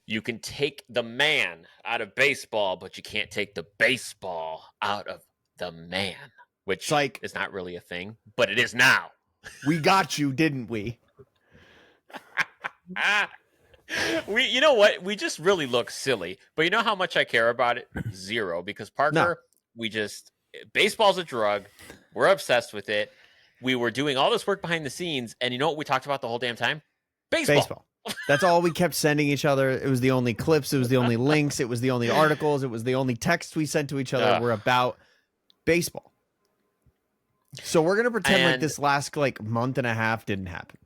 You can take the man out of baseball, but you can't take the baseball out of the man, It's which like, is not really a thing, but it is now. we got you, didn't we? You know what? We just really look silly, but you know how much I care about it? Zero, because No. Parker, baseball's a drug. We're obsessed with it. We were doing all this work behind the scenes, and you know what we talked about the whole damn time? Baseball. That's all we kept sending each other. It was the only clips. It was the only links. It was the only articles. It was the only texts we sent to each other were about baseball. So we're going to pretend like this last month and a half didn't happen.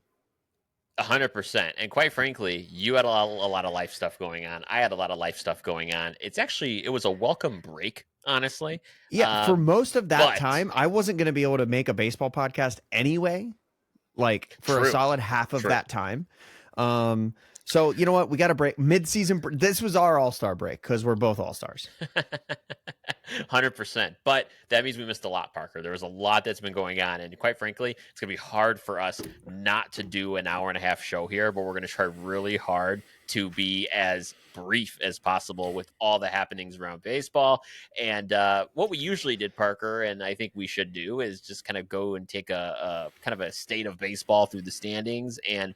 100%. And quite frankly, you had a lot of life stuff going on. I had a lot of life stuff going on. It was a welcome break, honestly. Yeah, for most of that time, I wasn't going to be able to make a baseball podcast anyway, for a solid half of that time. So you know what? We got a break mid-season. This was our all-star break because we're both all-stars. 100%. But that means we missed a lot, Parker. There was a lot that's been going on. And quite frankly, it's going to be hard for us not to do an hour and a half show here, but we're going to try really hard to be as brief as possible with all the happenings around baseball. And what we usually did, Parker, and I think we should do, is just kind of go and take a kind of a state of baseball through the standings. And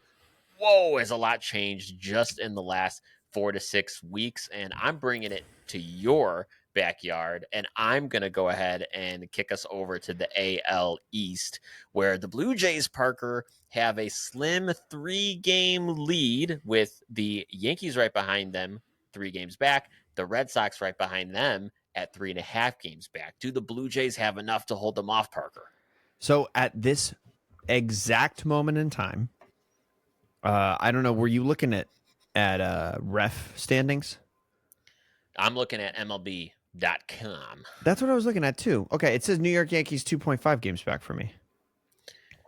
whoa, has a lot changed just in the last 4 to 6 weeks. And I'm bringing it to your backyard, and I'm going to go ahead and kick us over to the AL East, where the Blue Jays, Parker, have a slim 3-game lead with the Yankees right behind them, 3 games back, the Red Sox right behind them at 3.5 games back. Do the Blue Jays have enough to hold them off, Parker? So at this exact moment in time, I don't know, were you looking at ref standings? I'm looking at MLB.com. That's what I was looking at too. Okay, it says New York Yankees 2.5 games back for me.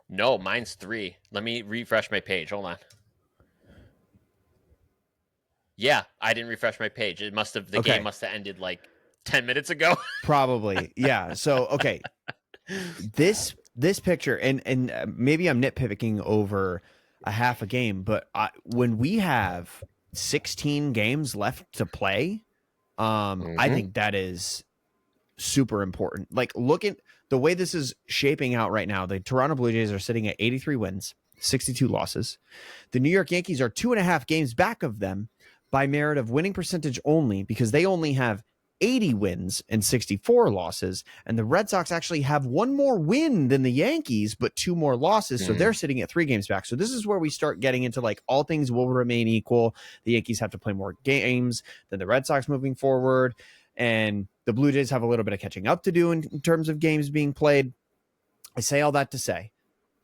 No, mine's 3. Let me refresh my page. Hold on. Yeah, I didn't refresh my page. Game must have ended 10 minutes ago. Probably. Yeah. So, okay. This picture, and maybe I'm nitpicking over a half a game, but when we have 16 games left to play, I think that is super important. Look at the way this is shaping out right now. The Toronto Blue Jays are sitting at 83 wins, 62 losses. The New York Yankees are 2.5 games back of them by merit of winning percentage only, because they only have 80 wins and 64 losses. And the Red Sox actually have 1 more win than the Yankees, but 2 more losses. So they're sitting at 3 games back. So this is where we start getting into all things will remain equal. The Yankees have to play more games than the Red Sox moving forward. And the Blue Jays have a little bit of catching up to do in terms of games being played. I say all that to say,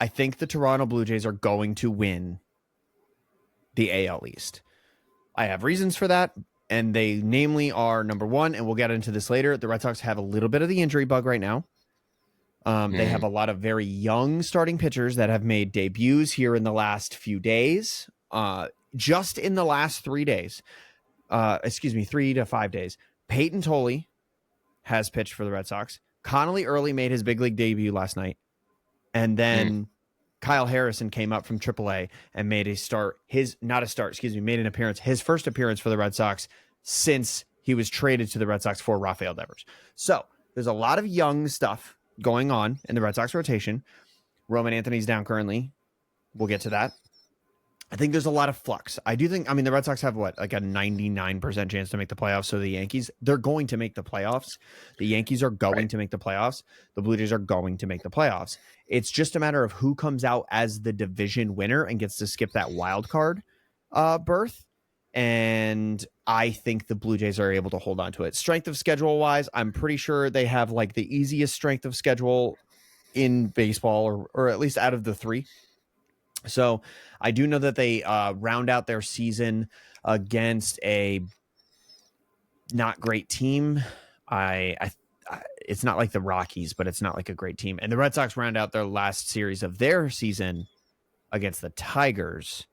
I think the Toronto Blue Jays are going to win the AL East. I have reasons for that. And they namely are, number one, and we'll get into this later, the Red Sox have a little bit of the injury bug right now. They have a lot of very young starting pitchers that have made debuts here in the last few days. Just in the last 3 days, 3 to 5 days, Peyton Tolley has pitched for the Red Sox. Connolly Early made his big league debut last night. And then Kyle Harrison came up from AAA and made an appearance, his first appearance for the Red Sox since he was traded to the Red Sox for Rafael Devers. So there's a lot of young stuff going on in the Red Sox rotation. Roman Anthony's down currently. We'll get to that. I think there's a lot of flux. The Red Sox have a 99% chance to make the playoffs. So the Yankees, they're going to make the playoffs. The Yankees are going to make the playoffs. The Blue Jays are going to make the playoffs. It's just a matter of who comes out as the division winner and gets to skip that wild card berth. And I think the Blue Jays are able to hold on to it. Strength of schedule wise, I'm pretty sure they have the easiest strength of schedule in baseball, or at least out of the 3. So I do know that they round out their season against a not great team. It's not like the Rockies, but it's not like a great team. And the Red Sox round out their last series of their season against the Tigers.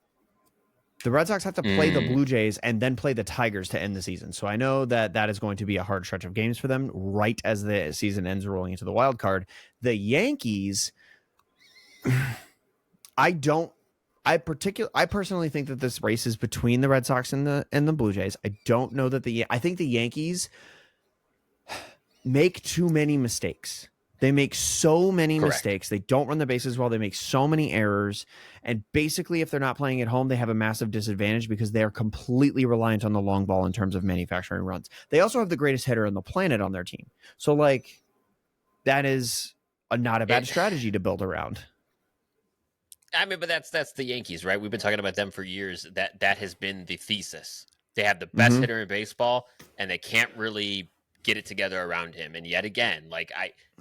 The Red Sox have to play the Blue Jays and then play the Tigers to end the season. So I know that is going to be a hard stretch of games for them right as the season ends, rolling into the wild card. The Yankees, I don't I personally think that this race is between the Red Sox and the Blue Jays. I don't know that I think the Yankees make too many mistakes. They make so many Correct. mistakes. They don't run the bases well. They make so many errors. And basically, if they're not playing at home, they have a massive disadvantage because they are completely reliant on the long ball in terms of manufacturing runs. They also have the greatest hitter on the planet on their team. So, like, that is not a bad strategy to build around. I mean, but that's the Yankees, right? We've been talking about them for years. That has been the thesis. They have the best hitter in baseball, and they can't really get it together around him. And yet again, like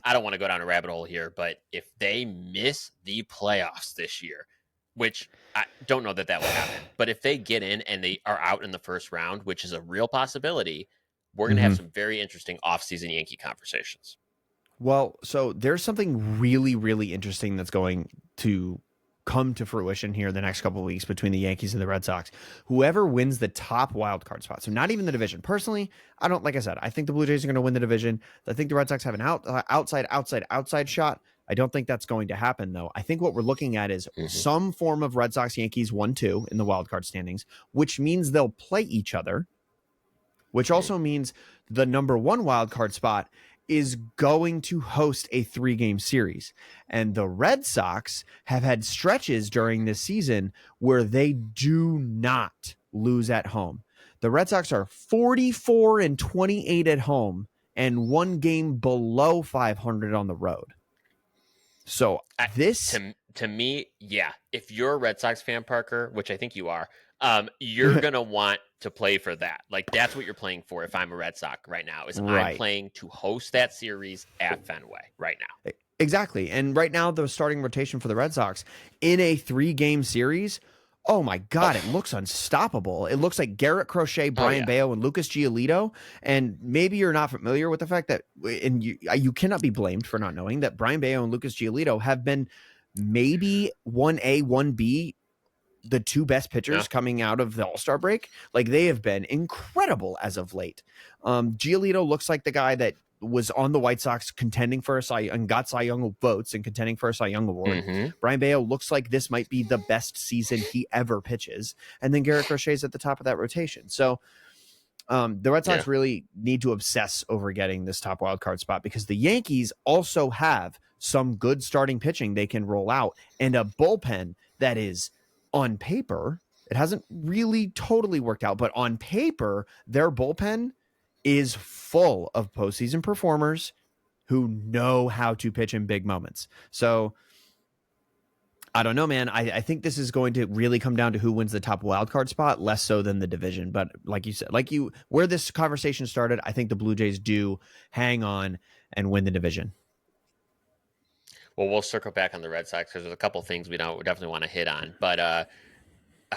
I don't want to go down a rabbit hole here, but if they miss the playoffs this year, which I don't know that will happen, but if they get in and they are out in the first round, which is a real possibility, we're going to have some very interesting offseason Yankee conversations. Well, so there's something really, really interesting that's going to come to fruition here the next couple of weeks between the Yankees and the Red Sox. Whoever wins the top wild card spot, so not even the division. Personally, like I said, I think the Blue Jays are going to win the division. I think the Red Sox have an outside shot. I don't think that's going to happen, though. I think what we're looking at is some form of Red Sox Yankees 1-2 in the wild card standings, which means they'll play each other, which also means the number one wild card spot is going to host a 3-game series. And the Red Sox have had stretches during this season where they do not lose at home. The Red Sox are 44-28 at home and 1 game below 500 on the road. So this to me, yeah, if you're a Red Sox fan, Parker, which I think you are, you're going to want to play for that. Like, that's what you're playing for. If I'm a Red Sox right now, I'm playing to host that series at Fenway right now. Exactly. And right now, the starting rotation for the Red Sox in a 3-game series, oh my God, it looks unstoppable. It looks like Garrett Crochet, Brian Bayo, and Lucas Giolito. And maybe you're not familiar with the fact that, and you cannot be blamed for not knowing that Brian Bayo and Lucas Giolito have been maybe 1A, 1B, the 2 best pitchers coming out of the All-Star break. Like, they have been incredible as of late. Giolito looks like the guy that was on the White Sox contending for a Cy Young, got Cy Young votes and contending for a Cy Young award. Brian Bayo looks like this might be the best season he ever pitches. And then Garrett Crochet's at the top of that rotation. So the Red Sox really need to obsess over getting this top wild card spot because the Yankees also have some good starting pitching they can roll out and a bullpen that is, on paper, it hasn't really totally worked out, but on paper, their bullpen is full of postseason performers who know how to pitch in big moments. So I don't know, man. I think this is going to really come down to who wins the top wild card spot, less so than the division. But like you said, where this conversation started, I think the Blue Jays do hang on and win the division. Well, we'll circle back on the Red Sox because there's a couple things we definitely want to hit on. But I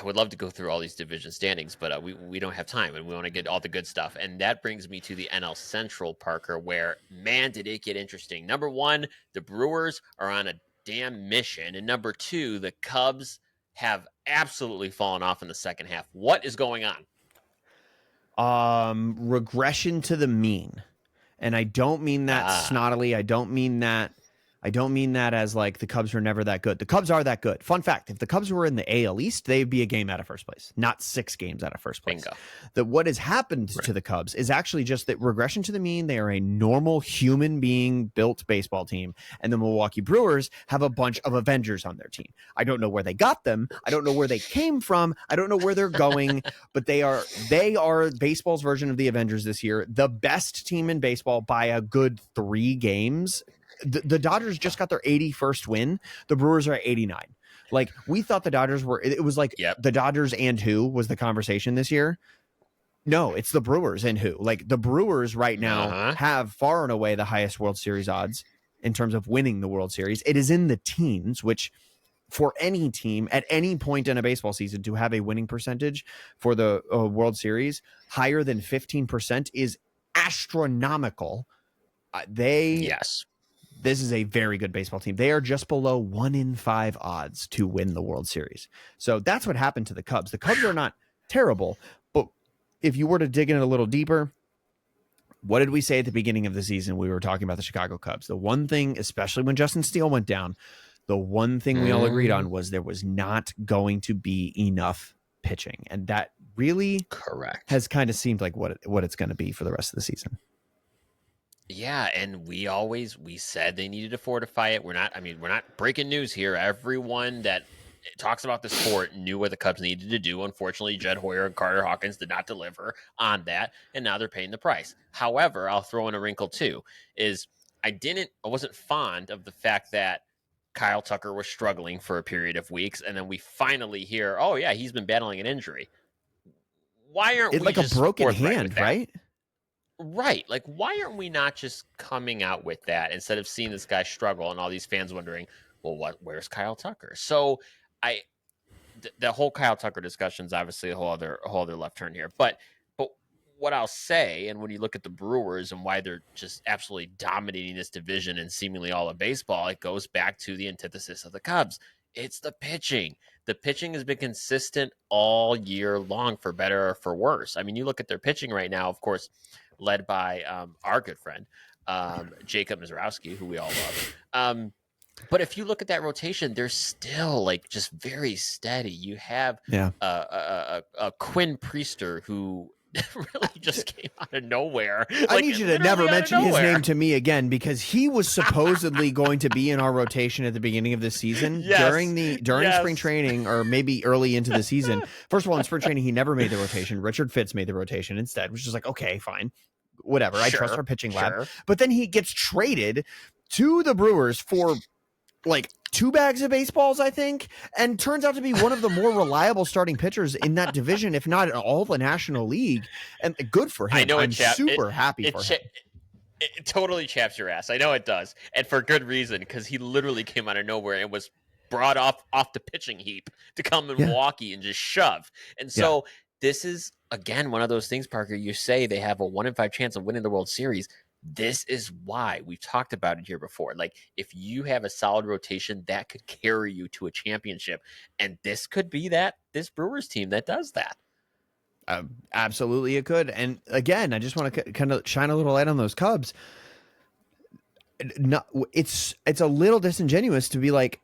would love to go through all these division standings, but we don't have time, and we want to get all the good stuff. And that brings me to the NL Central, Parker, where, man, did it get interesting. Number 1, the Brewers are on a damn mission. And number 2, the Cubs have absolutely fallen off in the second half. What is going on? Regression to the mean. And I don't mean that snottily. I don't mean that as like the Cubs are never that good. The Cubs are that good. Fun fact, if the Cubs were in the AL East, they'd be a game out of first place, not 6 games out of first place. Bingo. What has happened to the Cubs is actually just that regression to the mean. They are a normal human being built baseball team. And the Milwaukee Brewers have a bunch of Avengers on their team. I don't know where they got them. I don't know where they came from. I don't know where they're going, but they are baseball's version of the Avengers this year. The best team in baseball by a good 3 games. The Dodgers just got their 81st win. The Brewers are at 89. Like, we thought the Dodgers were, it was like the Dodgers and who was the conversation this year. No, it's the Brewers and who. Like, the Brewers right now have far and away the highest World Series odds in terms of winning the World Series. It is in the teens, which for any team at any point in a baseball season to have a winning percentage for the World Series higher than 15% is astronomical. This is a very good baseball team. They are just below 1 in 5 odds to win the World Series. So that's what happened to the Cubs. The Cubs are not terrible, but if you were to dig in a little deeper, what did we say at the beginning of the season? We were talking about the Chicago Cubs. The one thing, especially when Justin Steele went down, The one thing we all agreed on was there was not going to be enough pitching. And that really Correct. has kind of seemed like what it's going to be for the rest of the season. Yeah, and we said they needed to fortify it. We're not breaking news here. Everyone that talks about the sport knew what the Cubs needed to do. Unfortunately, Jed Hoyer and Carter Hawkins did not deliver on that, and now they're paying the price. However, I'll throw in a wrinkle too, is I wasn't fond of the fact that Kyle Tucker was struggling for a period of weeks, and then we finally hear, oh yeah, he's been battling an injury. Why aren't we like just a broken forthright hand, with that? right? Right. Like, why aren't we not just coming out with that instead of seeing this guy struggle and all these fans wondering, well, where's Kyle Tucker? So the whole Kyle Tucker discussion is obviously a whole other left turn here. But what I'll say, and when you look at the Brewers and why they're just absolutely dominating this division and seemingly all of baseball, it goes back to the antithesis of the Cubs. It's the pitching. The pitching has been consistent all year long, for better or for worse. I mean, you look at their pitching right now, of course, led by our good friend, Jacob Mizrowski, who we all love. But if you look at that rotation, they're still like just very steady. You have a Quinn Priester who really just came out of nowhere. I need you to never mention his name to me again, because he was supposedly going to be in our rotation at the beginning of the season during spring training, or maybe early into the season. First of all, in spring training, he never made the rotation. Richard Fitz made the rotation instead, which is like, okay, fine, whatever. I trust our pitching lab. But then he gets traded to the Brewers for like 2 bags of baseballs, I think, and turns out to be one of the more reliable starting pitchers in that division, if not in all the National League. And good for him. I'm super happy for him. It totally chaps your ass. I know it does. And for good reason, because he literally came out of nowhere and was brought off the pitching heap to come in Milwaukee and just shove. And so this is, again, one of those things, Parker, you say they have a 1 in 5 chance of winning the World Series. This is why we've talked about it here before. Like, if you have a solid rotation, that could carry you to a championship. And this could be this Brewers team that does that. Absolutely, it could. And again, I just want to kind of shine a little light on those Cubs. It's a little disingenuous to be like,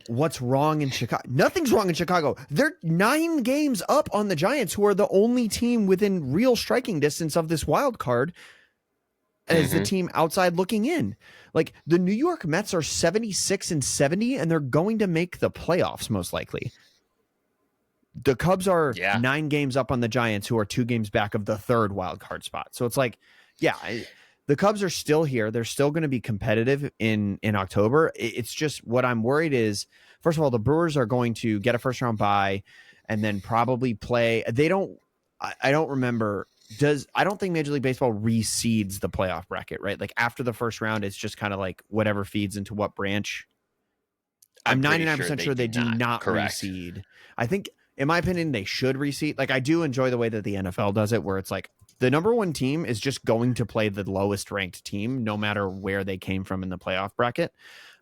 what's wrong in Chicago? Nothing's wrong in Chicago. They're 9 games up on the Giants, who are the only team within real striking distance of this wild card as the team outside looking in. Like, the New York Mets are 76-70, and they're going to make the playoffs most likely. The Cubs are 9 games up on the Giants, who are 2 games back of the 3rd wild card spot. So it's like, the Cubs are still here. They're still going to be competitive in October. It's just, what I'm worried is, first of all, the Brewers are going to get a first round bye and then probably play. I don't remember. I don't think Major League Baseball reseeds the playoff bracket, right? Like, after the first round, it's just kind of like whatever feeds into what branch. I'm 99% sure they do not reseed. I think, in my opinion, they should reseed. Like, I do enjoy the way that the NFL does it, where it's like the number 1 team is just going to play the lowest ranked team, no matter where they came from in the playoff bracket,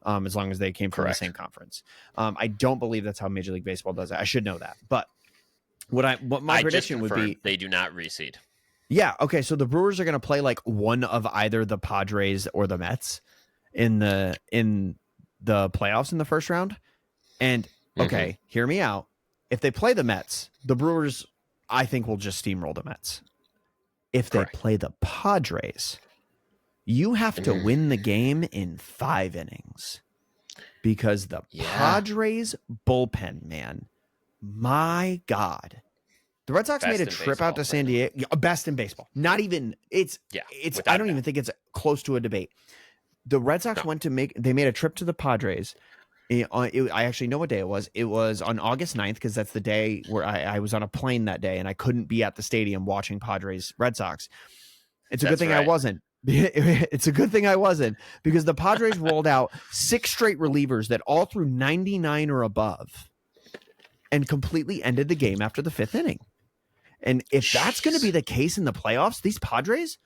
as long as they came from the same conference. I don't believe that's how Major League Baseball does it. I should know that. But what my prediction would be, they do not reseed. Yeah. Okay. So the Brewers are going to play like one of either the Padres or the Mets in the playoffs in the first round. And okay, hear me out. If they play the Mets, the Brewers, I think, will just steamroll the Mets. If they play the Padres, you have to win the game in 5 innings, because the Padres bullpen, man, my God. The Red Sox made a trip out to San Diego. Best in baseball. Not even, it's I don't even think it's close to a debate. The Red Sox they made a trip to the Padres. I actually know what day it was. It was on August 9th, because that's the day where I was on a plane that day and I couldn't be at the stadium watching Padres Red Sox. It's a good thing I wasn't. It's a good thing I wasn't, because the Padres rolled out 6 straight relievers that all threw 99 or above and completely ended the game after the 5th inning. And if that's going to be the case in the playoffs, these Padres,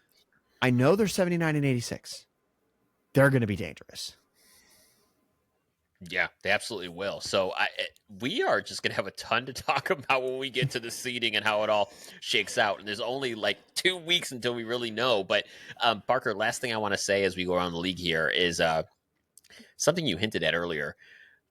I know they're 79-86. They're going to be dangerous. Yeah, they absolutely will. So we are just going to have a ton to talk about when we get to the seeding and how it all shakes out. And there's only like 2 weeks until we really know. But Parker, last thing I want to say as we go around the league here is something you hinted at earlier.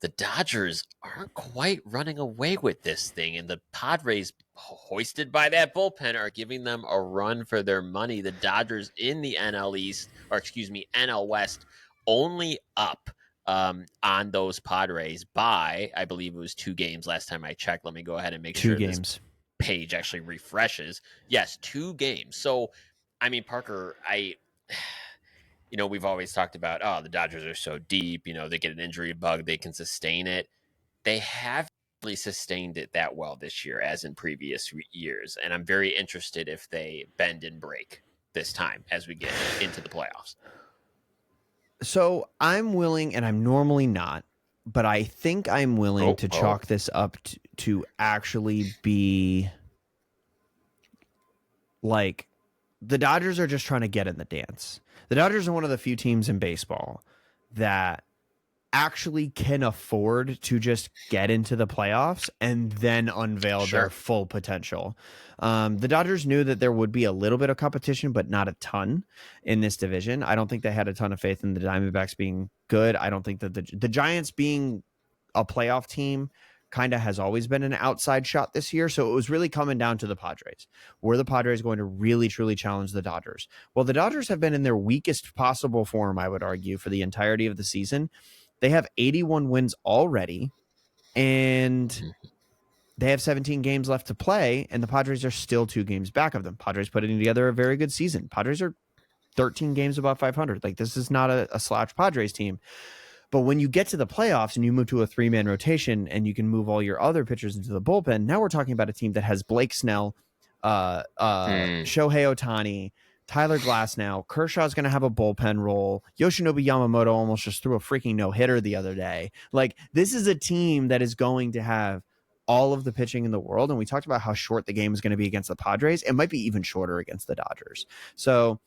the Dodgers aren't quite running away with this thing, and the Padres, hoisted by that bullpen, are giving them a run for their money. The Dodgers in the NL East, or excuse me, NL West, only up on those Padres by, I believe it was 2 games last time I checked. Let me go ahead and make Two sure this games. page actually refreshes. Yes, 2 games. So, I mean, Parker, we've always talked about, oh, the Dodgers are so deep. They get an injury bug, they can sustain it. They haven't really sustained it that well this year as in previous years. And I'm very interested if they bend and break this time as we get into the playoffs. So I'm willing, and I'm normally not, but I think I'm willing to Oh. chalk this up to actually be like the Dodgers are just trying to get in the dance. The Dodgers are one of the few teams in baseball that actually can afford to just get into the playoffs and then unveil their Sure. full potential. The Dodgers knew that there would be a little bit of competition, but not a ton in this division. I don't think they had a ton of faith in the Diamondbacks being good. I don't think that the Giants being a playoff team kind of has always been an outside shot this year. So it was really coming down to the Padres. Were the Padres going to really, truly challenge the Dodgers? Well, the Dodgers have been in their weakest possible form, I would argue, for the entirety of the season. They have 81 wins already, and they have 17 games left to play, and the Padres are still 2 games back of them. Padres putting together a very good season. Padres are 13 games above 500. Like, this is not a slouch Padres team. But when you get to the playoffs and you move to a 3-man rotation and you can move all your other pitchers into the bullpen, now we're talking about a team that has Blake Snell, Shohei Ohtani, Tyler Glasnow. Kershaw's going to have a bullpen role. Yoshinobu Yamamoto almost just threw a freaking no-hitter the other day. Like, this is a team that is going to have all of the pitching in the world. And we talked about how short the game is going to be against the Padres. It might be even shorter against the Dodgers. So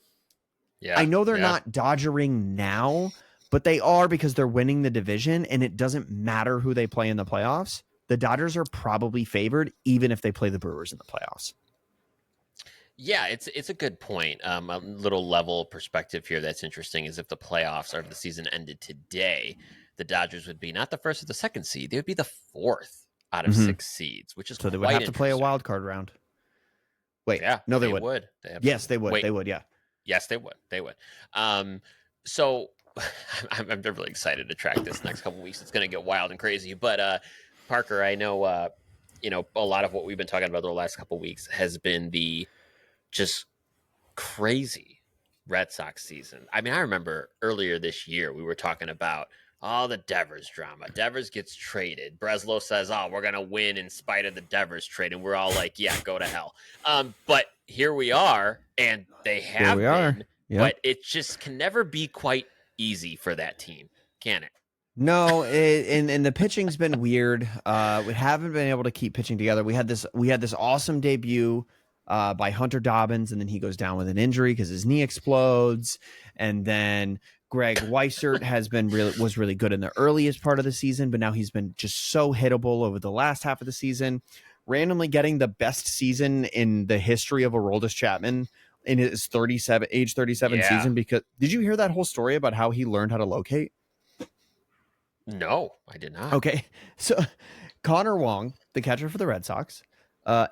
I know they're not Dodgering now, but they are because they're winning the division, and it doesn't matter who they play in the playoffs. The Dodgers are probably favored, even if they play the Brewers in the playoffs. Yeah, it's a good point. A little level perspective here that's interesting is if the playoffs or if the season ended today, the Dodgers would be not the first or the second seed; they would be the fourth out of 6 seeds, which is So they would quite have to play a interesting. wild card round. Wait, Yeah, no, they they would. would. They Yes, they absolutely would. wait. They would. Yeah. Yes, they would. They would. So I'm really excited to track this next couple weeks. It's going to get wild and crazy. But Parker, I know a lot of what we've been talking about the last couple weeks has been the just crazy Red Sox season. I mean, I remember earlier this year we were talking about all the Devers drama. Devers gets traded. Breslow says, "Oh, we're gonna win in spite of the Devers trade," and we're all like, "Yeah, go to hell." But here we are, and they Here we have are. been. Yep. But it just can never be quite easy for that team, can it? No, and the pitching's been weird. We haven't been able to keep pitching together. We had this awesome debut by Hunter Dobbins, and then he goes down with an injury because his knee explodes. And then Greg Weissert was really good in the earliest part of the season, but now he's been just so hittable over the last half of the season. Randomly getting the best season in the history of Aroldis Chapman in his age 37 Yeah. season. Because did you hear that whole story about how he learned how to locate? No, I did not. Okay. So Connor Wong, the catcher for the Red Sox,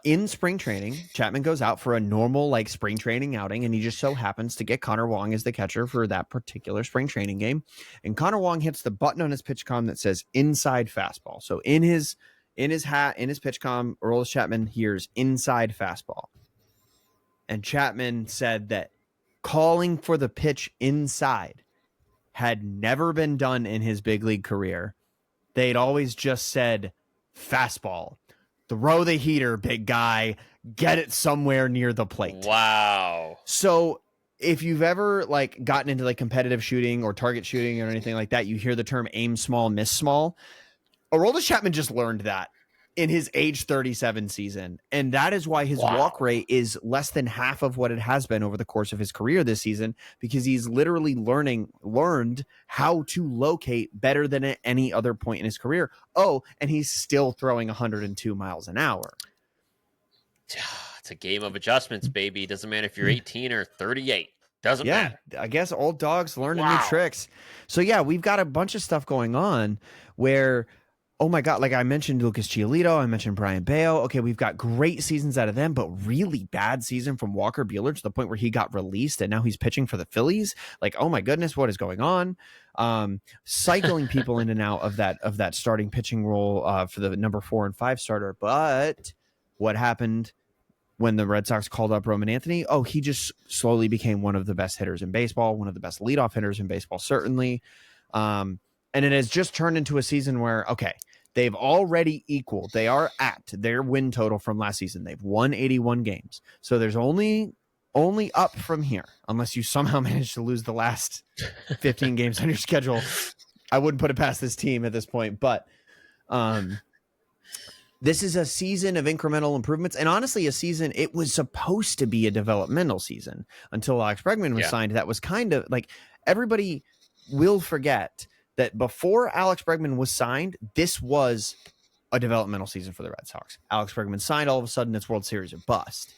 in spring training, Chapman goes out for a normal like spring training outing, and he just so happens to get Connor Wong as the catcher for that particular spring training game. And Connor Wong hits the button on his pitch comm that says inside fastball. So in his pitch comm, Aroldis Chapman hears inside fastball. And Chapman said that calling for the pitch inside had never been done in his big league career. They'd always just said fastball, throw the heater, big guy, get it somewhere near the plate. Wow. So if you've ever like gotten into like competitive shooting or target shooting or anything like that, you hear the term aim small, miss small. Aroldis Chapman just learned that in his age 37 season. And that is why his walk rate is less than half of what it has been over the course of his career this season, because he's literally learned how to locate better than at any other point in his career. Oh, and he's still throwing 102 miles an hour. It's a game of adjustments, baby. Doesn't matter if you're 18 or 38. Doesn't Yeah, matter. I guess old dogs learning new Wow. tricks. So yeah, we've got a bunch of stuff going on where, oh my God, like I mentioned Lucas Giolito, I mentioned Brian Bale. Okay, we've got great seasons out of them, but really bad season from Walker Buehler to the point where he got released and now he's pitching for the Phillies. Like, oh my goodness, what is going on? Cycling people in and out of that starting pitching role for the number 4 and 5 starter. But what happened when the Red Sox called up Roman Anthony? Oh, he just slowly became one of the best hitters in baseball, one of the best leadoff hitters in baseball, certainly. And it has just turned into a season where, okay, they've already equaled. They are at their win total from last season. They've won 81 games. So there's only up from here, unless you somehow manage to lose the last 15 games on your schedule. I wouldn't put it past this team at this point, but this is a season of incremental improvements, and honestly, a season, it was supposed to be a developmental season until Alex Bregman was signed. That was kind of like, everybody will forget that before Alex Bregman was signed, this was a developmental season for the Red Sox. Alex Bregman signed, all of a sudden it's World Series or bust.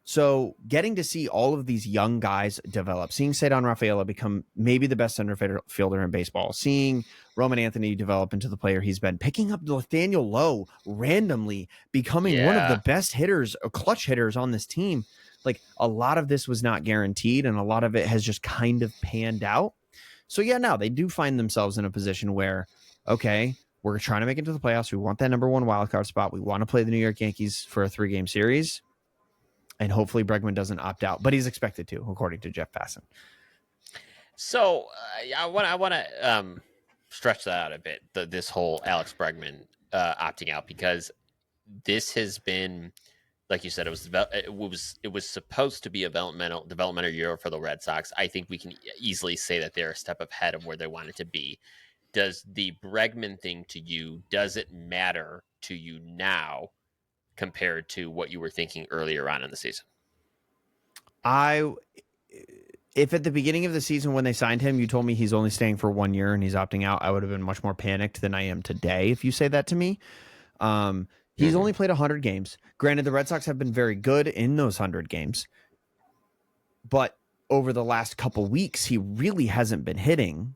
So getting to see all of these young guys develop, seeing Cedar Rafaela become maybe the best center fielder in baseball, seeing Roman Anthony develop into the player he's been, picking up Nathaniel Lowe randomly, becoming one of the best hitters, clutch hitters on this team. Like, a lot of this was not guaranteed, and a lot of it has just kind of panned out. So yeah, now they do find themselves in a position where, okay, we're trying to make it to the playoffs. We want that number 1 wildcard spot. We want to play the New York Yankees for a 3-game series. And hopefully Bregman doesn't opt out, but he's expected to, according to Jeff Passan. So I want to stretch that out a bit. This whole Alex Bregman opting out, because this has been, like you said, it was supposed to be a developmental year for the Red Sox. I think we can easily say that they're a step ahead of where they wanted to be. Does the Bregman thing to you, does it matter to you now compared to what you were thinking earlier on in the season? If at the beginning of the season when they signed him, you told me he's only staying for 1 year and he's opting out, I would have been much more panicked than I am today if you say that to me. He's only played 100 games. Granted, the Red Sox have been very good in those 100 games. But over the last couple weeks, he really hasn't been hitting.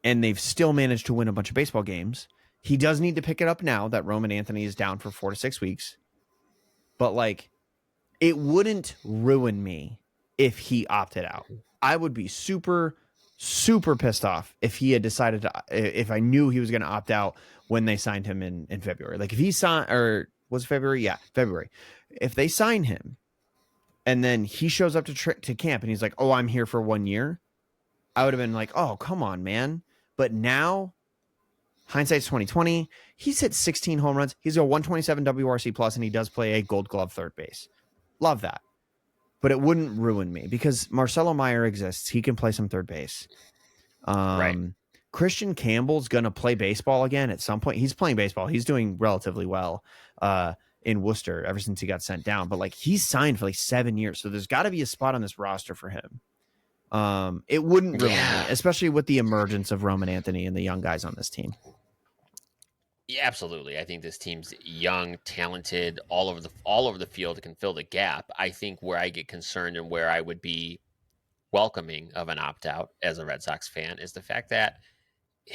And they've still managed to win a bunch of baseball games. He does need to pick it up now that Roman Anthony is down for 4 to 6 weeks. But, like, it wouldn't ruin me if he opted out. I would be super, super pissed off if he had decided to, if I knew he was going to opt out when they signed him in February. Like, if he signed, or was it February? Yeah, February. If they sign him and then he shows up to camp and he's like, oh, I'm here for 1 year, I would have been like, oh, come on, man. But now, hindsight's 2020. He's hit 16 home runs. He's a 127 WRC plus, and he does play a Gold Glove third base. Love that. But it wouldn't ruin me because Marcelo Meyer exists. He can play some third base. Right. Christian Campbell's going to play baseball again at some point. He's playing baseball. He's doing relatively well in Worcester ever since he got sent down. But, like, he's signed for like 7 years. So there's got to be a spot on this roster for him. It wouldn't ruin me, especially with the emergence of Roman Anthony and the young guys on this team. Yeah, absolutely. I think this team's young, talented, all over the field, can fill the gap. I think where I get concerned and where I would be welcoming of an opt out as a Red Sox fan is the fact that,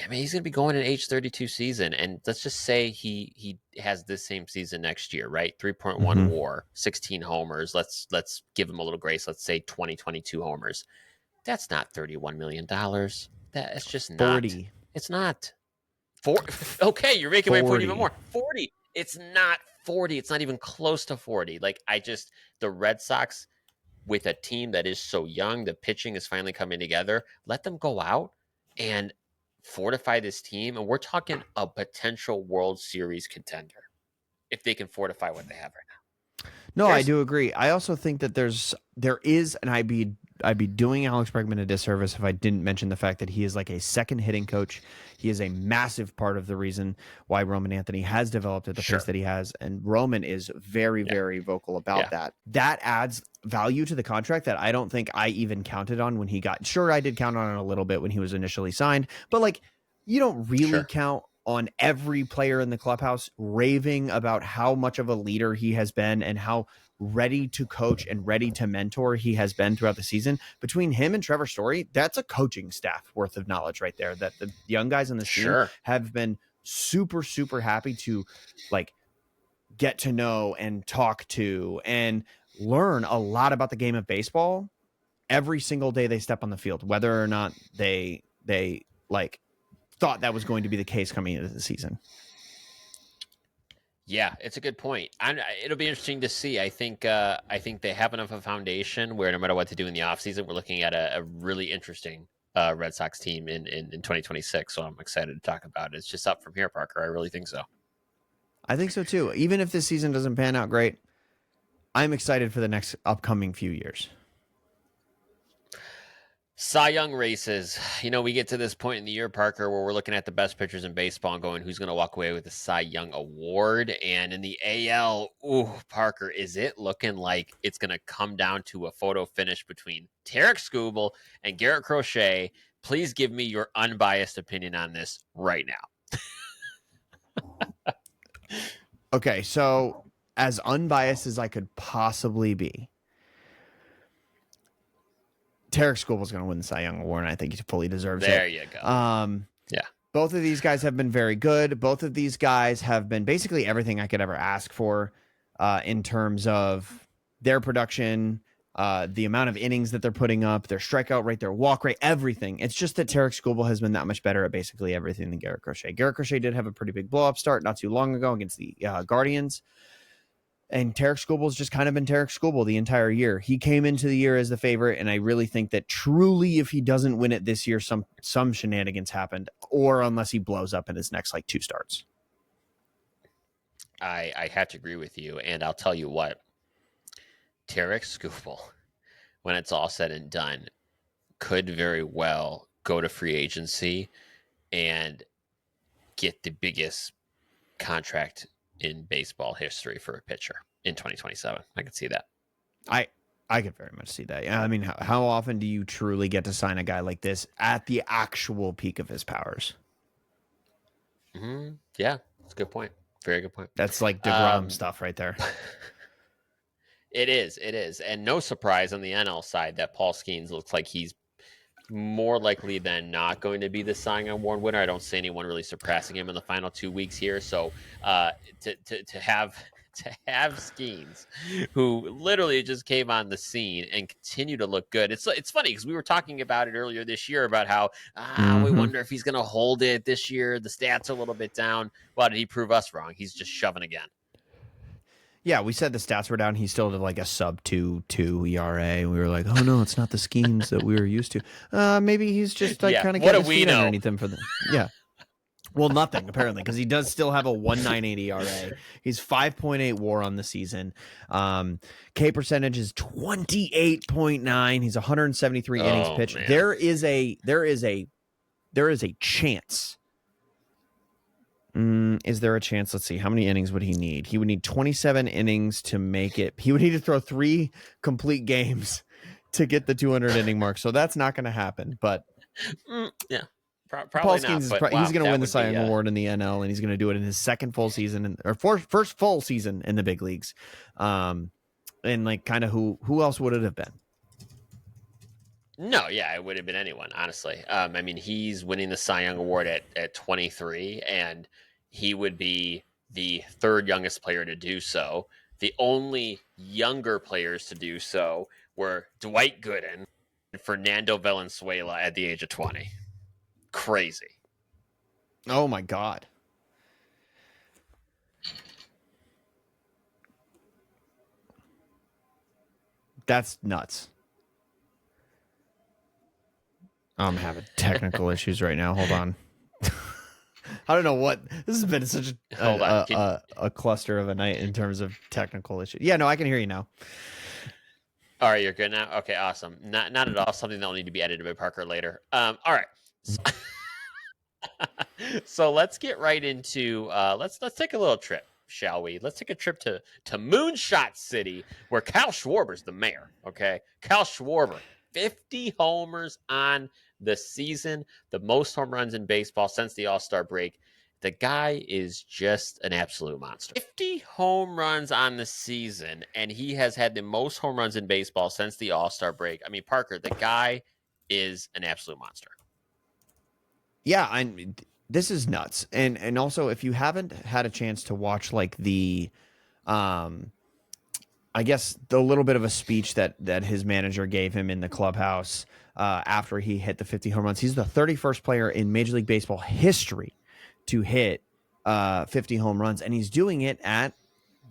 I mean, he's going to be going an age 32 season, and let's just say he has this same season next year, right? 3.1 WAR, 16 homers. Let's give him a little grace. Let's say 22 homers. That's not $31 million. That's just not. 40. It's not. Okay, you're making my point even more. 40. It's not 40. It's not even close to 40. Like, the Red Sox, with a team that is so young, the pitching is finally coming together. Let them go out and fortify this team. And we're talking a potential World Series contender if they can fortify what they have right now. No, I do agree. I also think that there is, and I'd be doing Alex Bregman a disservice if I didn't mention the fact that he is like a second hitting coach. He is a massive part of the reason why Roman Anthony has developed at the pace that he has. And Roman is very, very vocal about that. That adds value to the contract that I don't think I even counted on when he got. Sure, I did count on it a little bit when he was initially signed, but, like, you don't really count on every player in the clubhouse raving about how much of a leader he has been and how ready to coach and ready to mentor he has been throughout the season, between him and Trevor Story, that's a coaching staff worth of knowledge right there, that the young guys on this team have been super, super happy to like get to know and talk to and learn a lot about the game of baseball every single day they step on the field, whether or not they like thought that was going to be the case coming into the season. Yeah, it's a good point. It'll be interesting to see. I think they have enough of a foundation where no matter what to do in the offseason, we're looking at a really interesting Red Sox team in 2026. So I'm excited to talk about it. It's just up from here, Parker. I really think so. I think so too. Even if this season doesn't pan out great, I'm excited for the next upcoming few years. Cy Young races. We get to this point in the year, Parker, where we're looking at the best pitchers in baseball and going, who's going to walk away with the Cy Young award? And in the AL, Parker, is it looking like it's going to come down to a photo finish between Tarek Skubal and Garrett Crochet? Please give me your unbiased opinion on this right now. Okay, so as unbiased as I could possibly be, Tarek Skubal's going to win the Cy Young Award, and I think he fully deserves it. There you go. Yeah. Both of these guys have been very good. Both of these guys have been basically everything I could ever ask for in terms of their production, the amount of innings that they're putting up, their strikeout rate, their walk rate, everything. It's just that Tarek Skubal has been that much better at basically everything than Garrett Crochet. Garrett Crochet did have a pretty big blow-up start not too long ago against the Guardians. And Tarek Skubal's just kind of been Tarek Skubal the entire year. He came into the year as the favorite, and I really think that truly, if he doesn't win it this year, some shenanigans happened, or unless he blows up in his next 2 starts. I have to agree with you, and I'll tell you what, Tarek Skubal, when it's all said and done, could very well go to free agency and get the biggest contract in baseball history for a pitcher in 2027. I can see that. I could very much see that. Yeah, I mean, how often do you truly get to sign a guy like this at the actual peak of his powers? Mm-hmm. Yeah, that's a good point. Very good point. That's like DeGrom stuff right there. It is. And no surprise on the NL side that Paul Skeens looks like he's more likely than not going to be the Cy Young Award winner. I don't see anyone really surpassing him in the final 2 weeks here. So to have Skeens, who literally just came on the scene and continue to look good. It's funny because we were talking about it earlier this year about how we wonder if he's going to hold it this year. The stats are a little bit down. Well, did he prove us wrong? He's just shoving again. Yeah, we said the stats were down. He still did like a sub 2.2 ERA. And we were like, oh no, it's not the Skeens that we were used to. Maybe he's just kind of getting his feet underneath him for the Well, nothing apparently, because he does still have a 1.98 ERA. He's 5.8 WAR on the season. K percentage is 28.9. He's 173 innings pitched. Man. There is a chance. Is there a chance? Let's see. How many innings would he need? He would need 27 innings to make it. He would need to throw 3 complete games to get the 200 inning mark. So that's not going to happen. But yeah, Paul Skeens he's going to win the Cy Young Award in the NL, and he's going to do it in his second full season or first full season in the big leagues. And kind of who else would it have been? No, yeah, it would have been anyone, honestly. I mean, he's winning the Cy Young Award at 23, and he would be the 3rd youngest player to do so. The only younger players to do so were Dwight Gooden and Fernando Valenzuela at the age of 20. Crazy. Oh, my God. That's nuts. I'm having technical issues right now. Hold on. I don't know what this has been such a cluster of a night in terms of technical issues. Yeah, no, I can hear you now. All right, you're good now. Okay, awesome. Not at all something that will need to be edited by Parker later. All right. So let's get right into let's take a little trip, shall we? Let's take a trip to Moonshot City, where Kyle Schwarber's the mayor. Okay, Kyle Schwarber, 50 homers on the season, the most home runs in baseball since the All-Star break. The guy is just an absolute monster. 50 home runs on the season, and he has had the most home runs in baseball since the All-Star break. I mean, Parker, the guy is an absolute monster. Yeah, this is nuts. And also, if you haven't had a chance to watch like the I guess the little bit of a speech that his manager gave him in the clubhouse after he hit the 50 home runs. He's the 31st player in Major League Baseball history to hit 50 home runs, and he's doing it at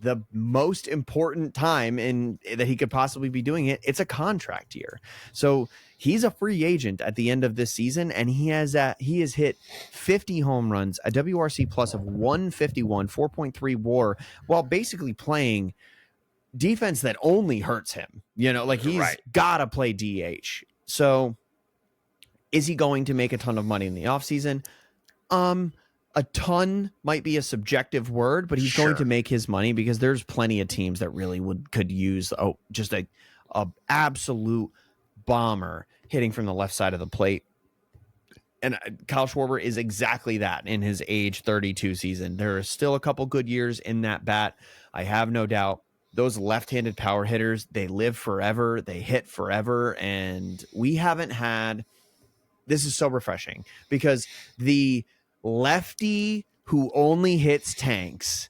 the most important time in that he could possibly be doing it. It's a contract year, so he's a free agent at the end of this season, and he has hit 50 home runs, a WRC plus of 151, 4.3 WAR, while basically playing defense that only hurts him. Like he's Right. got to play DH. So is he going to make a ton of money in the offseason? A ton might be a subjective word, but he's going to make his money because there's plenty of teams that really could use just a absolute bomber hitting from the left side of the plate. And Kyle Schwarber is exactly that in his age 32 season. There are still a couple good years in that bat. I have no doubt. Those left-handed power hitters, they live forever. They hit forever. And we haven't had, this is so refreshing because the lefty who only hits tanks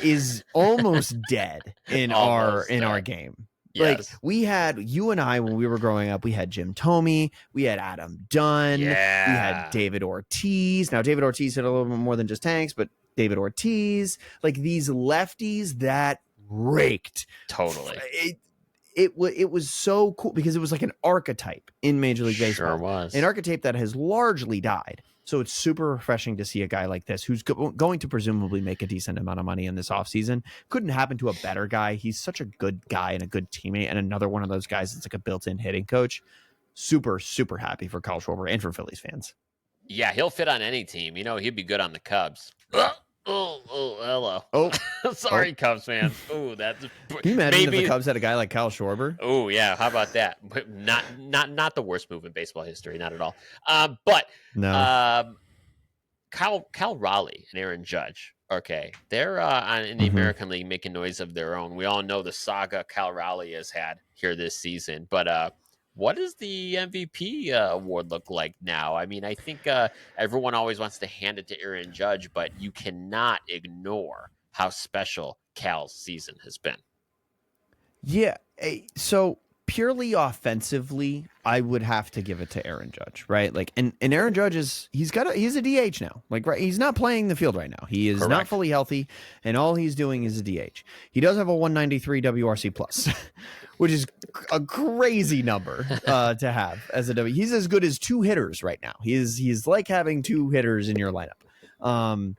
is almost dead in our game. Yes. Like we had, you and I, when we were growing up, we had Jim Thome, we had Adam Dunn, we had David Ortiz. Now David Ortiz hit a little bit more than just tanks, but David Ortiz, like these lefties that raked. Totally. It was so cool because it was like an archetype in Major League Baseball. Sure was. An archetype that has largely died. So it's super refreshing to see a guy like this who's going to presumably make a decent amount of money in this offseason. Couldn't happen to a better guy. He's such a good guy and a good teammate, and another one of those guys that's like a built-in hitting coach. Super, super happy for Kyle Schwarber and for Phillies fans. Yeah, he'll fit on any team. He'd be good on the Cubs. Hello. Oh, sorry, Cubs fans. Oh, that's. Can you imagine if the Cubs had a guy like Kyle Schwarber? Oh yeah, how about that? Not the worst move in baseball history, not at all. But no. Cal Raleigh and Aaron Judge. Okay, they're in the American League making noise of their own. We all know the saga Cal Raleigh has had here this season, but what does the MVP award look like now? I mean, I think everyone always wants to hand it to Aaron Judge, but you cannot ignore how special Cal's season has been. Yeah. So purely offensively, I would have to give it to Aaron Judge, right? Like, and Aaron Judge he's a DH now. Like, right, he's not playing the field right now. He is not fully healthy, and all he's doing is a DH. He does have a 193 WRC plus, which is a crazy number to have as a W. He's as good as two hitters right now. He's like having two hitters in your lineup.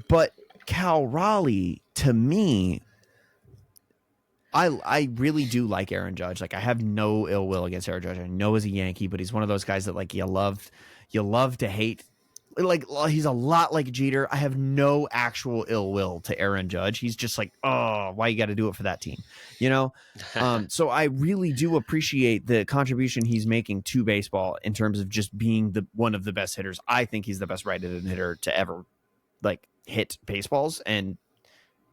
But Cal Raleigh, to me, I really do like Aaron Judge. Like, I have no ill will against Aaron Judge. I know he's a Yankee, but he's one of those guys that like you love to hate. Like, he's a lot like Jeter. I have no actual ill will to Aaron Judge. He's just like, oh, why you got to do it for that team, So I really do appreciate the contribution he's making to baseball in terms of just being one of the best hitters. I think he's the best right-handed hitter to ever like hit baseballs, and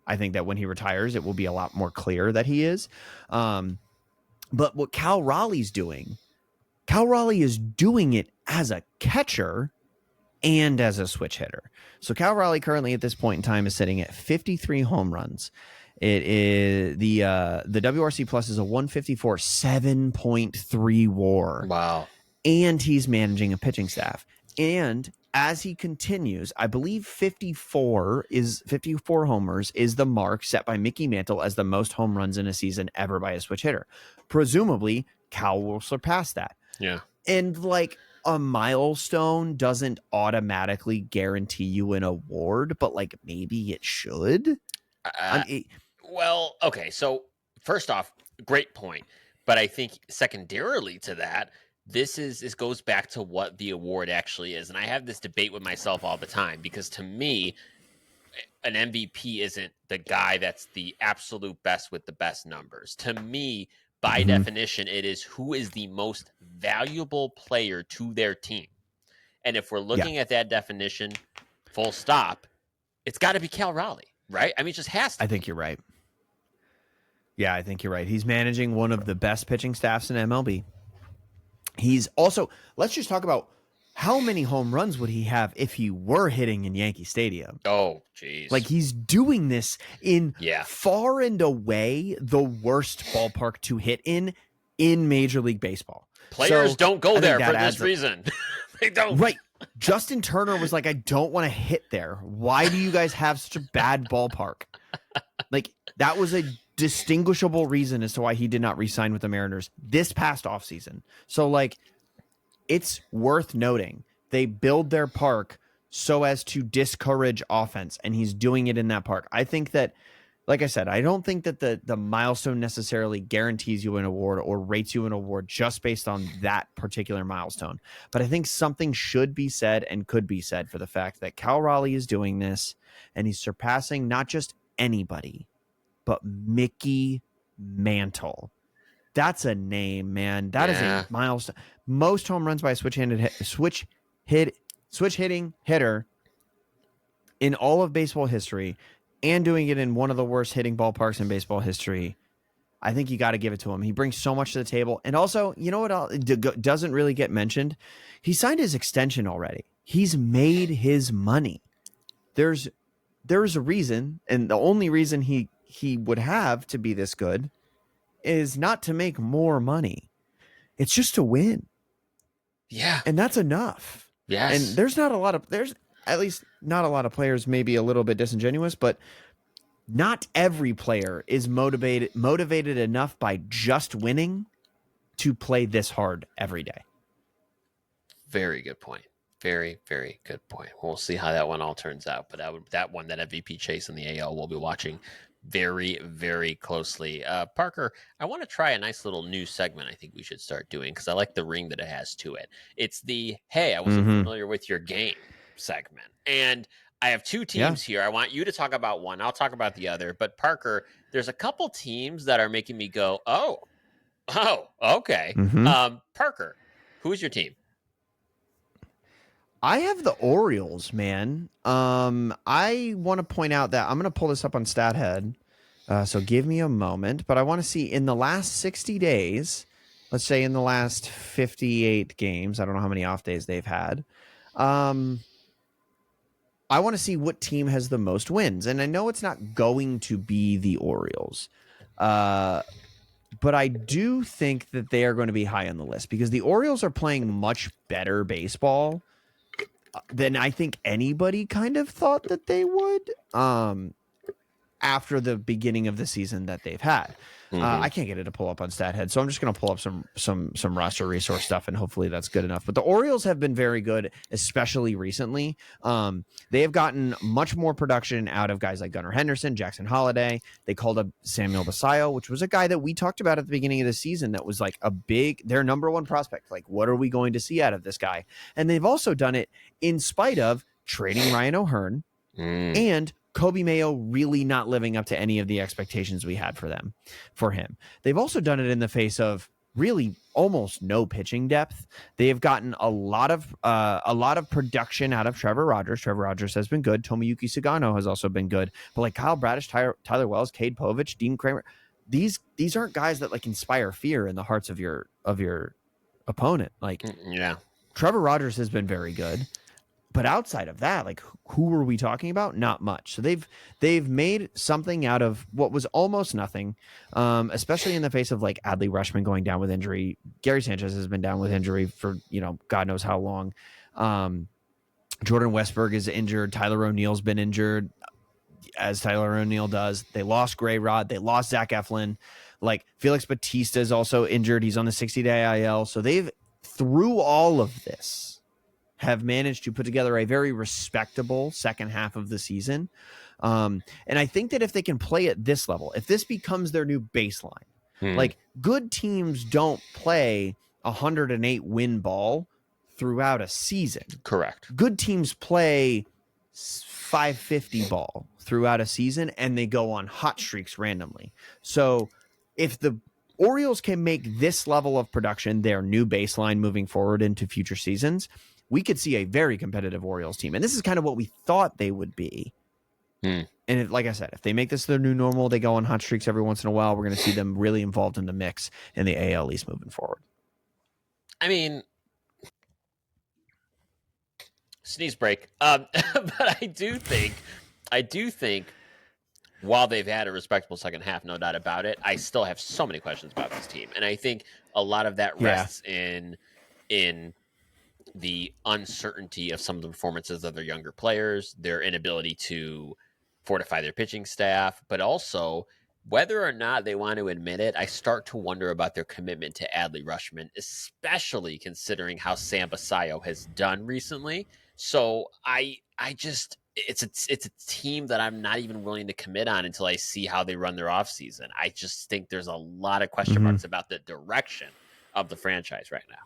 I think that when he retires, it will be a lot more clear that he is. But what Cal Raleigh's doing, Cal Raleigh is doing it as a catcher and as a switch hitter. So Cal Raleigh currently at this point in time is sitting at 53 home runs. It is the WRC plus is a 154, 7.3 WAR. Wow. And he's managing a pitching staff. And as he continues, I believe 54 homers is the mark set by Mickey Mantle as the most home runs in a season ever by a switch hitter. Presumably, Cal will surpass that. Yeah. And like a milestone doesn't automatically guarantee you an award, but like maybe it should. Well, okay. So first off, great point. But I think secondarily to that, this goes back to what the award actually is. And I have this debate with myself all the time because to me, an MVP isn't the guy that's the absolute best with the best numbers. To me, by definition, it is who is the most valuable player to their team. And if we're looking at that definition, full stop, it's got to be Cal Raleigh, right? I mean, it just has to. I think you're right. Yeah, I think you're right. He's managing one of the best pitching staffs in MLB. He's also, let's just talk about how many home runs would he have if he were hitting in Yankee Stadium? Oh, jeez. Like, he's doing this in Yeah. far and away the worst ballpark to hit in Major League Baseball. Players don't go there for this adds reason. They don't. Right. Justin Turner was like, I don't want to hit there. Why do you guys have such a bad ballpark? Like, that was a distinguishable reason as to why he did not re-sign with the Mariners this past offseason. So, like, it's worth noting they build their park so as to discourage offense, and he's doing it in that park. I think that, like I said, I don't think that the milestone necessarily guarantees you an award or rates you an award just based on that particular milestone. But I think something should be said and could be said for the fact that Cal Raleigh is doing this, and he's surpassing not just anybody, but Mickey Mantle. That's a name, man. That is a milestone. Most home runs by a switch hitting hitter in all of baseball history, and doing it in one of the worst hitting ballparks in baseball history. I think you got to give it to him. He brings so much to the table. And also, you know what doesn't really get mentioned? He signed his extension already. He's made his money. There's a reason, and the only reason he would have to be this good is not to make more money. It's just to win. Yeah. And that's enough. Yes. And there's at least not a lot of players, maybe a little bit disingenuous, but not every player is motivated enough by just winning to play this hard every day. Very good point. Very, very good point. We'll see how that one all turns out. But that MVP chase in the AL, we'll be watching very, very closely. Parker, I want to try a nice little new segment I think we should start doing because I like the ring that it has to it. It's the, hey, I wasn't familiar with your game segment. And I have two teams here. I want you to talk about one. I'll talk about the other. But Parker, there's a couple teams that are making me go, oh, okay. Parker, who's your team? I have the Orioles, man. I want to point out that I'm going to pull this up on StatHead. So give me a moment. But I want to see in the last 60 days, let's say in the last 58 games, I don't know how many off days they've had. I want to see what team has the most wins. And I know it's not going to be the Orioles. But I do think that they are going to be high on the list because the Orioles are playing much better baseball than I think anybody kind of thought that they would after the beginning of the season that they've had. I can't get it to pull up on StatHead, so I'm just going to pull up some roster resource stuff, and hopefully that's good enough. But the Orioles have been very good, especially recently. They have gotten much more production out of guys like Gunnar Henderson, Jackson Holliday. They called up Samuel Basallo, which was a guy that we talked about at the beginning of the season that was like their number one prospect. Like, what are we going to see out of this guy? And they've also done it in spite of trading Ryan O'Hearn and Kobe Mayo really not living up to any of the expectations we had for him. They've also done it in the face of really almost no pitching depth. They have gotten a lot of production out of Trevor Rogers. Trevor Rogers has been good. Tomoyuki Sagano has also been good. But like Kyle Bradish, Tyler Wells, Cade Povich, Dean Kramer, these aren't guys that like inspire fear in the hearts of your opponent. Like, Trevor Rogers has been very good. But outside of that, like, who were we talking about? Not much. So they've made something out of what was almost nothing, especially in the face of like Adley Rutschman going down with injury. Gary Sanchez has been down with injury for, God knows how long. Jordan Westberg is injured. Tyler O'Neill's been injured, as Tyler O'Neill does. They lost Gray Rod. They lost Zach Eflin. Like, Felix Batista is also injured. He's on the 60-day IL. So they've, through all of this, have managed to put together a very respectable second half of the season. And I think that if they can play at this level, if this becomes their new baseline, like, good teams don't play 108 win ball throughout a season. Correct. Good teams play 550 ball throughout a season, and they go on hot streaks randomly. So if the Orioles can make this level of production their new baseline moving forward into future seasons, we could see a very competitive Orioles team. And this is kind of what we thought they would be. And like I said, if they make this their new normal, they go on hot streaks every once in a while, we're going to see them really involved in the mix in the AL East moving forward. I mean, sneeze break. But I do think while they've had a respectable second half, no doubt about it, I still have so many questions about this team. And I think a lot of that rests in the uncertainty of some of the performances of their younger players, their inability to fortify their pitching staff, but also whether or not they want to admit it, I start to wonder about their commitment to Adley Rutschman, especially considering how Sam Basayo has done recently. So I just it's a team that I'm not even willing to commit on until I see how they run their offseason. I just think there's a lot of question marks about the direction of the franchise right now.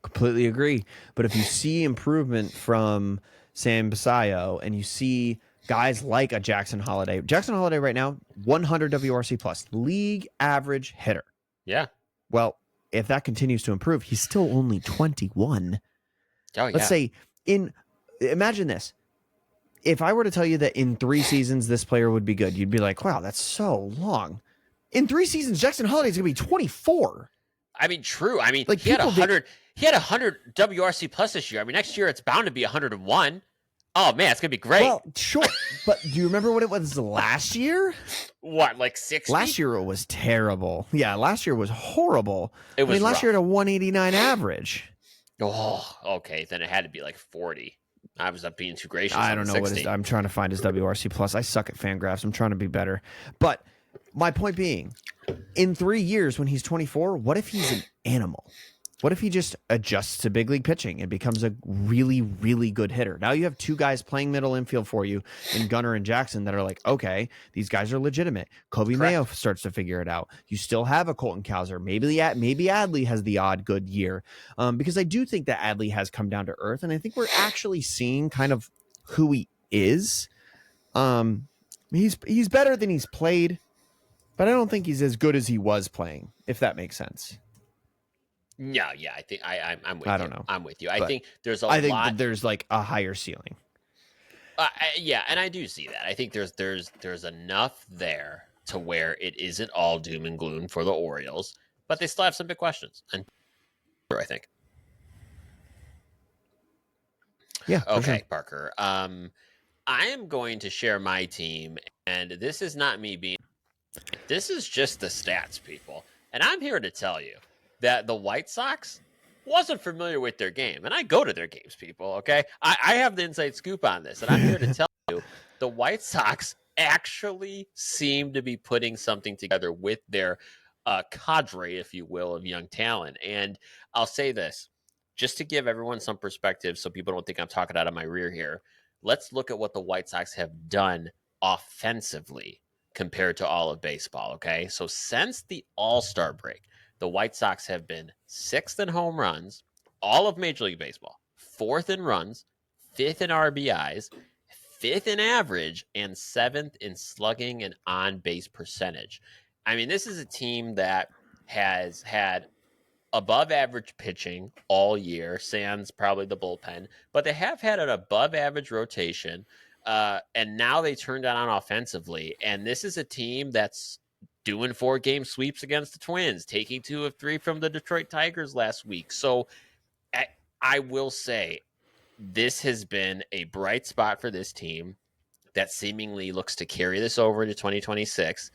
Completely agree. But if you see improvement from Sam Basayo and you see guys like a Jackson Holiday right now, 100 WRC plus, league average hitter. Yeah. Well, if that continues to improve, he's still only 21. Oh, yeah. Let's say imagine this. If I were to tell you that in 3 seasons this player would be good, you'd be like, wow, that's so long. In 3 seasons, Jackson Holiday is going to be 24. I mean, true. I mean, like he had 100 WRC plus this year. I mean, next year it's bound to be 101. Oh man, it's gonna be great. Well, sure, but do you remember what it was last year? What, like 60? Last year it was terrible. Yeah, last year was horrible. Last year had a 189 average. Oh, okay. Then it had to be like 40. I was being too gracious. I don't know what I'm trying to find his WRC plus. I suck at Fangraphs. I'm trying to be better. But my point being, in 3 years when he's 24, what if he's an animal? What if he just adjusts to big league pitching and becomes a really, really good hitter? Now you have 2 guys playing middle infield for you in Gunnar and Jackson that are like, okay, these guys are legitimate. Kobe Mayo starts to figure it out. You still have a Colton Cowser. Maybe Adley has the odd good year, because I do think that Adley has come down to earth, and I think we're actually seeing kind of who he is. He's better than he's played, but I don't think he's as good as he was playing, if that makes sense. Yeah, I think I'm with you. I don't know. I'm with you. I think there's a lot. I think that there's like a higher ceiling. Yeah, and I do see that. I think there's enough there to where it isn't all doom and gloom for the Orioles, but they still have some big questions. And I think. Yeah. Okay, sure. Parker. I am going to share my team, and this is not me being. This is just the stats, people, and I'm here to tell you that the White Sox wasn't familiar with their game. And I go to their games, people, okay? I have the inside scoop on this, and I'm here to tell you the White Sox actually seem to be putting something together with their cadre, if you will, of young talent. And I'll say this, just to give everyone some perspective so people don't think I'm talking out of my rear here, let's look at what the White Sox have done offensively compared to all of baseball, okay? So since the All-Star break, the White Sox have been 6th in home runs, all of Major League Baseball, 4th in runs, 5th in RBIs, 5th in average, and 7th in slugging and on-base percentage. I mean, this is a team that has had above-average pitching all year, sans probably the bullpen, but they have had an above-average rotation, and now they turned it on offensively. And this is a team that's doing 4-game sweeps against the Twins, taking 2 of 3 from the Detroit Tigers last week. So I will say this has been a bright spot for this team that seemingly looks to carry this over into 2026.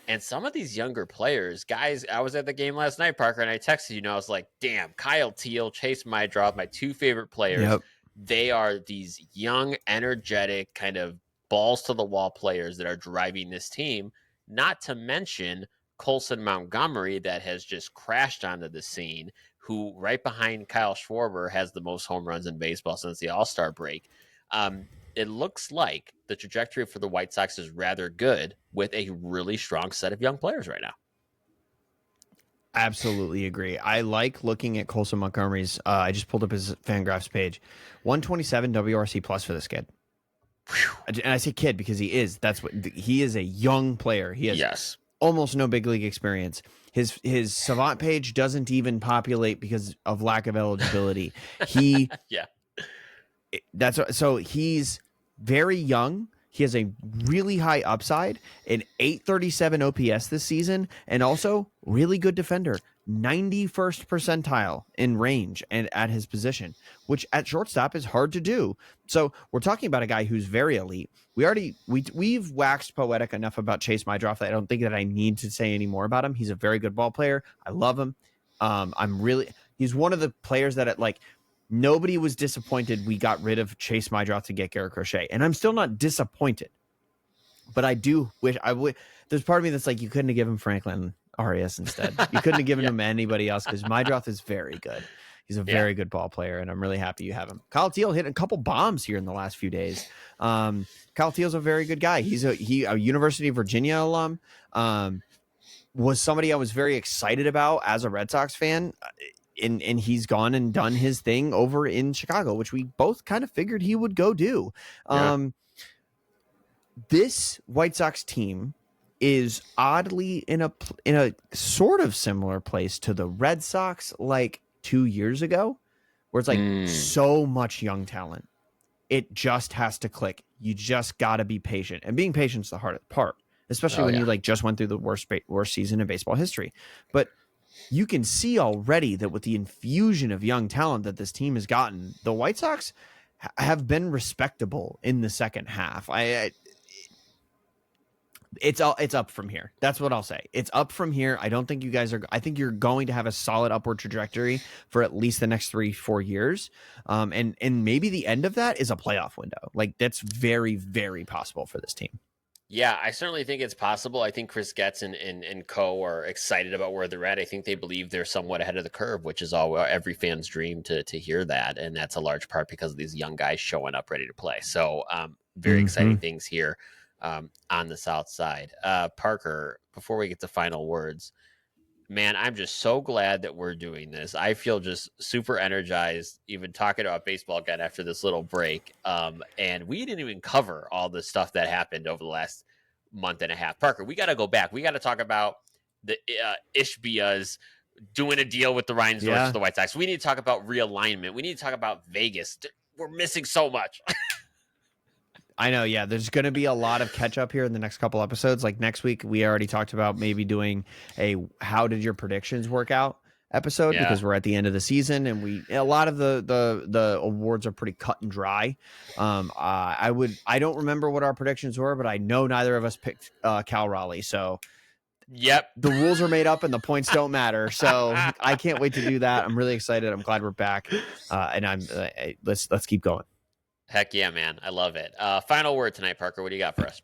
And some of these younger players, guys, I was at the game last night, Parker, and I texted you, and I was like, damn, Kyle Teal, Chase Maidrop, my 2 favorite players. Yep. They are these young, energetic, kind of balls to the wall players that are driving this team. Not to mention Colson Montgomery that has just crashed onto the scene, who right behind Kyle Schwarber has the most home runs in baseball since the All-Star break. It looks like the trajectory for the White Sox is rather good with a really strong set of young players right now. Absolutely agree. I like looking at Colson Montgomery's. I just pulled up his Fangraphs page. 127 WRC plus for this kid. And I say kid because he is. He is a young player. He has almost no big league experience. His savant page doesn't even populate because of lack of eligibility. He Yeah. so he's very young. He has a really high upside, an 837 OPS this season, and also really good defender, 91st percentile in range and at his position, which at shortstop is hard to do. So we're talking about a guy who's very elite. We've waxed poetic enough about Chase Mydroff that I don't think that I need to say any more about him. He's a very good ball player. I love him. He's one of the players that nobody was disappointed we got rid of Chase Mydroff to get Garrett Crochet, and I'm still not disappointed. But I do wish I would. There's part of me that's like, you couldn't have given Franklin Arias instead. You couldn't have given him anybody else because Mydroff is very good. He's a very good ball player, and I'm really happy you have him. Kyle Teal hit a couple bombs here in the last few days. Kyle Teal's a very good guy. He's a University of Virginia alum. Was somebody I was very excited about as a Red Sox fan. And he's gone and done his thing over in Chicago, which we both kind of figured he would go do. This White Sox team is oddly in a sort of similar place to the Red Sox like 2 years ago, where it's like so much young talent. It just has to click. You just got to be patient, and being patient is the hardest part, especially when you like just went through the worst season in baseball history. But you can see already that with the infusion of young talent that this team has gotten, the White Sox have been respectable in the second half. It's up from here. That's what I'll say. It's up from here. I don't think you guys are. I think you're going to have a solid upward trajectory for at least the next 3-4 years. And maybe the end of that is a playoff window. Like, that's very, very possible for this team. Yeah, I certainly think it's possible. I think Chris Getz and co are excited about where they're at. I think they believe they're somewhat ahead of the curve, which is all every fan's dream to hear that. And that's a large part because of these young guys showing up ready to play. So very exciting things here on the South Side. Parker, before we get to final words, man, I'm just so glad that we're doing this. I feel just super energized, even talking about baseball again after this little break. And we didn't even cover all the stuff that happened over the last month and a half. Parker, we got to go back. We got to talk about the Ishbias doing a deal with the Reinsdorfs, the White Sox. We need to talk about realignment. We need to talk about Vegas. We're missing so much. I know, yeah. There's going to be a lot of catch up here in the next couple episodes. Like next week, we already talked about maybe doing a "How did your predictions work out?" episode because we're at the end of the season, and a lot of the awards are pretty cut and dry. I don't remember what our predictions were, but I know neither of us picked Cal Raleigh, so. Yep. The rules are made up and the points don't matter. So I can't wait to do that. I'm really excited. I'm glad we're back. And let's keep going. Heck yeah, man. I love it. Final word tonight, Parker. What do you got for us?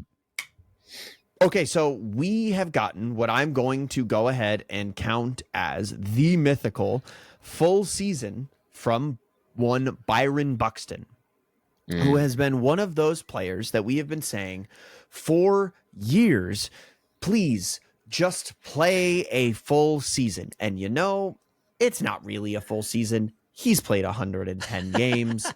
Okay, so we have gotten what I'm going to go ahead and count as the mythical full season from one Byron Buxton, who has been one of those players that we have been saying for years, please just play a full season. And it's not really a full season. He's played 110 games.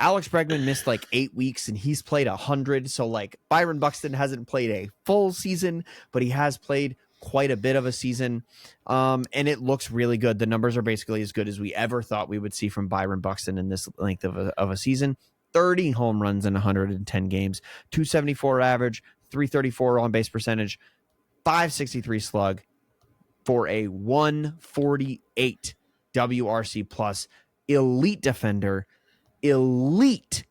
Alex Bregman missed like 8 weeks and he's played 100. So like Byron Buxton hasn't played a full season, but he has played quite a bit of a season. And it looks really good. The numbers are basically as good as we ever thought we would see from Byron Buxton in this length of a season. 30 home runs in 110 games, 274 average, 334 on base percentage, 563 slug for a 148 WRC plus. Elite defender, elite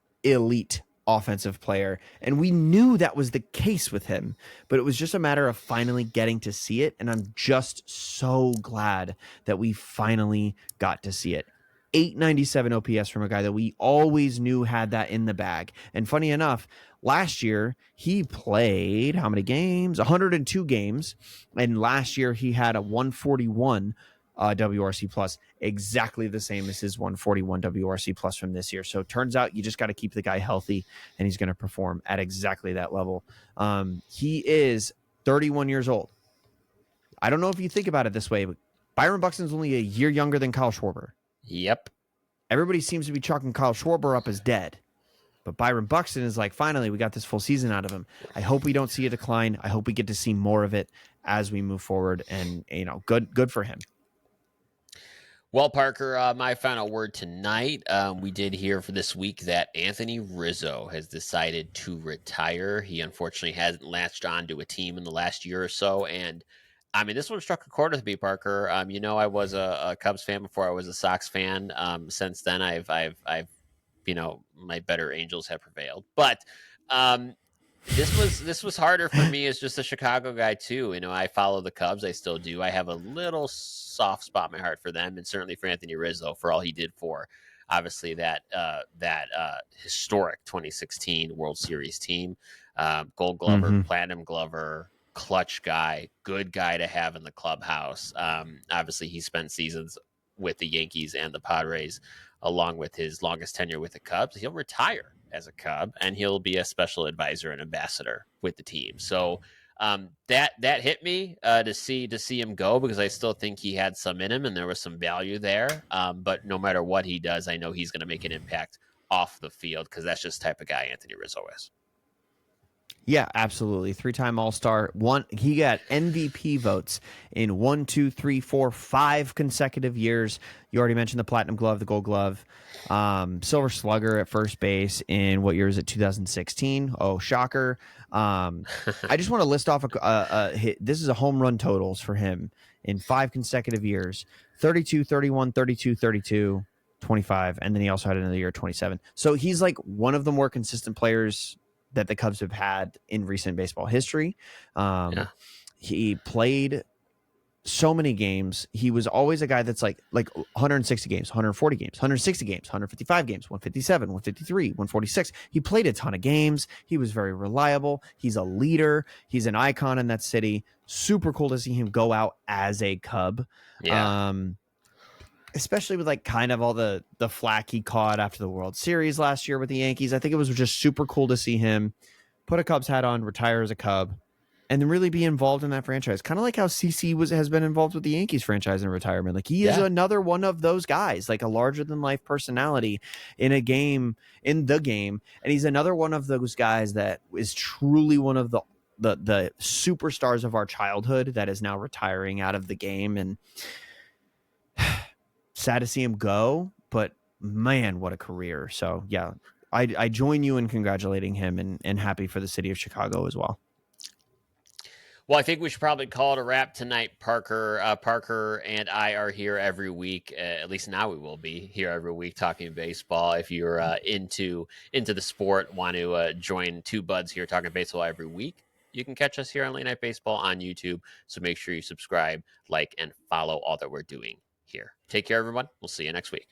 offensive player, and we knew that was the case with him, but it was just a matter of finally getting to see it, and I'm just so glad that we finally got to see it. 897 OPS from a guy that we always knew had that in the bag. And funny enough, last year he played how many games? 102 games, and last year he had a 141 WRC plus, exactly the same as his 141 WRC plus from this year. So it turns out you just got to keep the guy healthy and he's going to perform at exactly that level. He is 31 years old. I don't know if you think about it this way, but Byron Buxton's only a year younger than Kyle Schwarber. Yep. Everybody seems to be chalking Kyle Schwarber up as dead, but Byron Buxton is like, finally, we got this full season out of him. I hope we don't see a decline. I hope we get to see more of it as we move forward. And good for him. Well, Parker, my final word tonight. We did hear for this week that Anthony Rizzo has decided to retire. He unfortunately hasn't latched on to a team in the last year or so, and I mean, this one struck a chord with me, Parker. I was a Cubs fan before I was a Sox fan. Since then, I've my better angels have prevailed, but um, this was harder for me as just a Chicago guy too. I follow the Cubs. I still do. I have a little soft spot in my heart for them, and certainly for Anthony Rizzo for all he did for obviously that historic 2016 World Series team. Gold Glover, Mm-hmm. Platinum Glover, clutch guy, good guy to have in the clubhouse. Obviously, he spent seasons with the Yankees and the Padres, along with his longest tenure with the Cubs. He'll retire as a Cub, and he'll be a special advisor and ambassador with the team. So that hit me to see him go, because I still think he had some in him and there was some value there. But no matter what he does, I know he's going to make an impact off the field, because that's just the type of guy Anthony Rizzo is. Yeah, absolutely. 3-time All-Star. He got MVP votes in 1, 2, 3, 4, 5 consecutive years. You already mentioned the Platinum Glove, the Gold Glove, Silver Slugger at first base in what year is it? 2016. Oh, shocker. I just want to list off this is a home run totals for him in 5 consecutive years: 32, 31, 32, 32, 25, and then he also had another year 27. So he's like one of the more consistent players that the Cubs have had in recent baseball history. Yeah. He played so many games. He was always a guy that's like 160 games, 140 games, 160 games, 155 games, 157, 153, 146. He played a ton of games. He was very reliable. He's a leader. He's an icon in that city. Super cool to see him go out as a Cub. Yeah. Especially with like kind of all the flack he caught after the World Series last year with the Yankees. I think it was just super cool to see him put a Cubs hat on, retire as a Cub, and then really be involved in that franchise. Kind of like how CC has been involved with the Yankees franchise in retirement. Like he is another one of those guys, like a larger than life personality in the game. And he's another one of those guys that is truly one of the superstars of our childhood that is now retiring out of the game. And sad to see him go, but man, what a career. So yeah, I join you in congratulating him, and happy for the city of Chicago as well. Well, I think we should probably call it a wrap tonight, Parker. Parker and I are here every week. At least now we will be here every week talking baseball. If you're into the sport, want to join two buds here talking baseball every week, you can catch us here on Late Night Baseball on YouTube. So make sure you subscribe, like, and follow all that we're doing here. Take care, everyone. We'll see you next week.